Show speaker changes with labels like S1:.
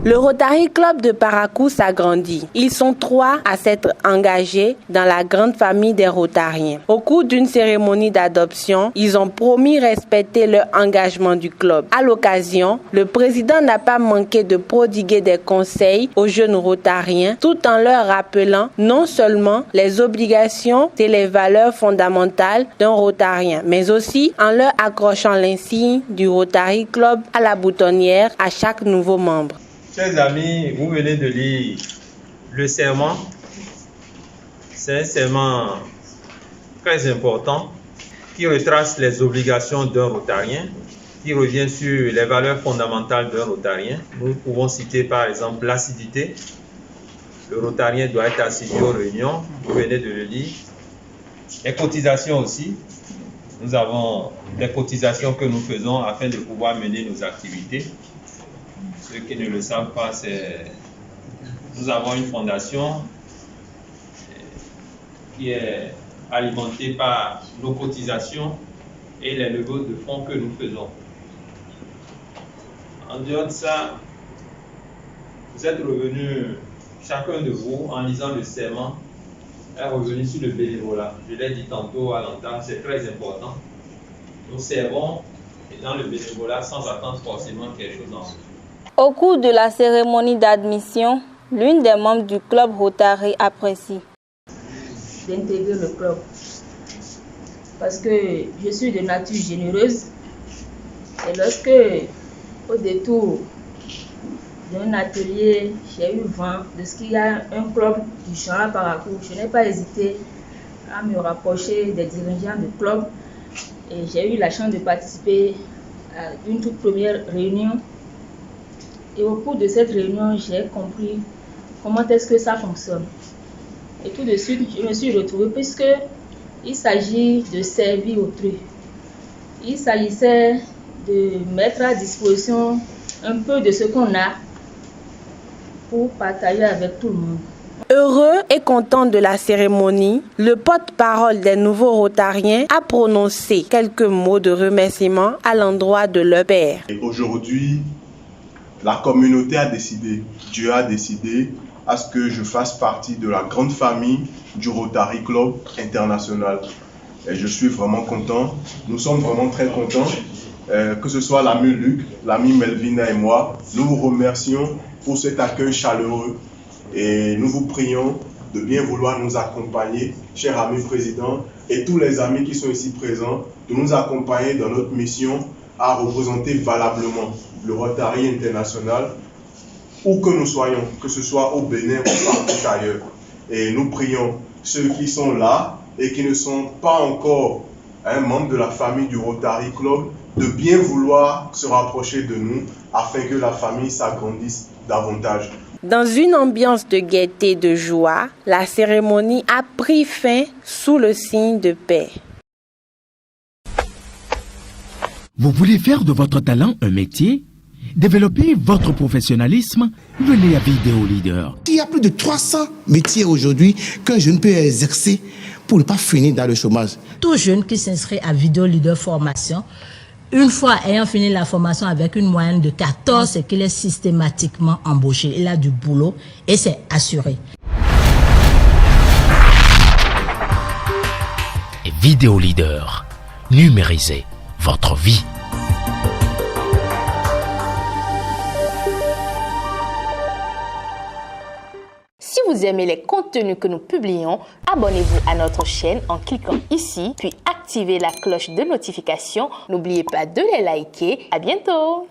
S1: Le Rotary Club de Parakou s'agrandit. Ils sont 3 à s'être engagés dans la grande famille des Rotariens. Au cours d'une cérémonie d'adoption, ils ont promis respecter leur engagement du club. À l'occasion, le président n'a pas manqué de prodiguer des conseils aux jeunes Rotariens tout en leur rappelant non seulement les obligations et les valeurs fondamentales d'un Rotarien, mais aussi en leur accrochant l'insigne du Rotary Club à la boutonnière à chaque nouveau membre.
S2: Chers amis, vous venez de lire le serment. C'est un serment très important qui retrace les obligations d'un Rotarien, qui revient sur les valeurs fondamentales d'un Rotarien. Nous pouvons citer par exemple l'assiduité. Le Rotarien doit être assidu aux réunions, vous venez de le lire. Les cotisations aussi. Nous avons des cotisations que nous faisons afin de pouvoir mener nos activités. Ceux qui ne le savent pas, nous avons une fondation qui est alimentée par nos cotisations et les levées de fonds que nous faisons. En dehors de ça, vous êtes revenus, chacun de vous, en lisant le serment, est revenu sur le bénévolat. Je l'ai dit tantôt à l'entame, c'est très important. Nous servons et dans le bénévolat sans attendre forcément quelque chose en retour.
S3: Au cours de la cérémonie d'admission, l'une des membres du club Rotary apprécie
S4: d'intégrer le club parce que je suis de nature généreuse et lorsque au détour d'un atelier j'ai eu vent de ce qu'il y a un club du genre à Parakou, je n'ai pas hésité à me rapprocher des dirigeants du club et j'ai eu la chance de participer à une toute première réunion. Et au cours de cette réunion, j'ai compris comment est-ce que ça fonctionne. Et tout de suite, je me suis retrouvée puisqu'il s'agit de servir autrui. Il s'agissait de mettre à disposition un peu de ce qu'on a pour partager avec tout le monde.
S1: Heureux et content de la cérémonie, le porte-parole des nouveaux Rotariens a prononcé quelques mots de remerciement à l'endroit de leur père.
S5: Et aujourd'hui, la communauté a décidé, Dieu a décidé à ce que je fasse partie de la grande famille du Rotary Club International. Et je suis vraiment content, nous sommes vraiment très contents, que ce soit l'ami Luc, l'ami Melvina et moi, nous vous remercions pour cet accueil chaleureux et nous vous prions de bien vouloir nous accompagner, cher ami président, et tous les amis qui sont ici présents, de nous accompagner dans notre mission à représenter valablement le Rotary International, où que nous soyons, que ce soit au Bénin ou partout ailleurs. Et nous prions ceux qui sont là et qui ne sont pas encore membres de la famille du Rotary Club, de bien vouloir se rapprocher de nous afin que la famille s'agrandisse davantage.
S1: Dans une ambiance de gaieté et de joie, la cérémonie a pris fin sous le signe de paix.
S6: Vous voulez faire de votre talent un métier? Développer votre professionnalisme? Venez à Vidéo Leader.
S7: Il y a plus de 300 métiers aujourd'hui qu'un jeune peut exercer pour ne pas finir dans le chômage.
S8: Tout jeune qui s'inscrit à Vidéo Leader formation, une fois ayant fini la formation avec une moyenne de 14, c'est qu'il est systématiquement embauché. Il a du boulot et c'est assuré.
S6: Vidéo Leader. Numérisez votre vie.
S9: Si vous aimez les contenus que nous publions, abonnez-vous à notre chaîne en cliquant ici, puis activez la cloche de notification. N'oubliez pas de les liker. À bientôt!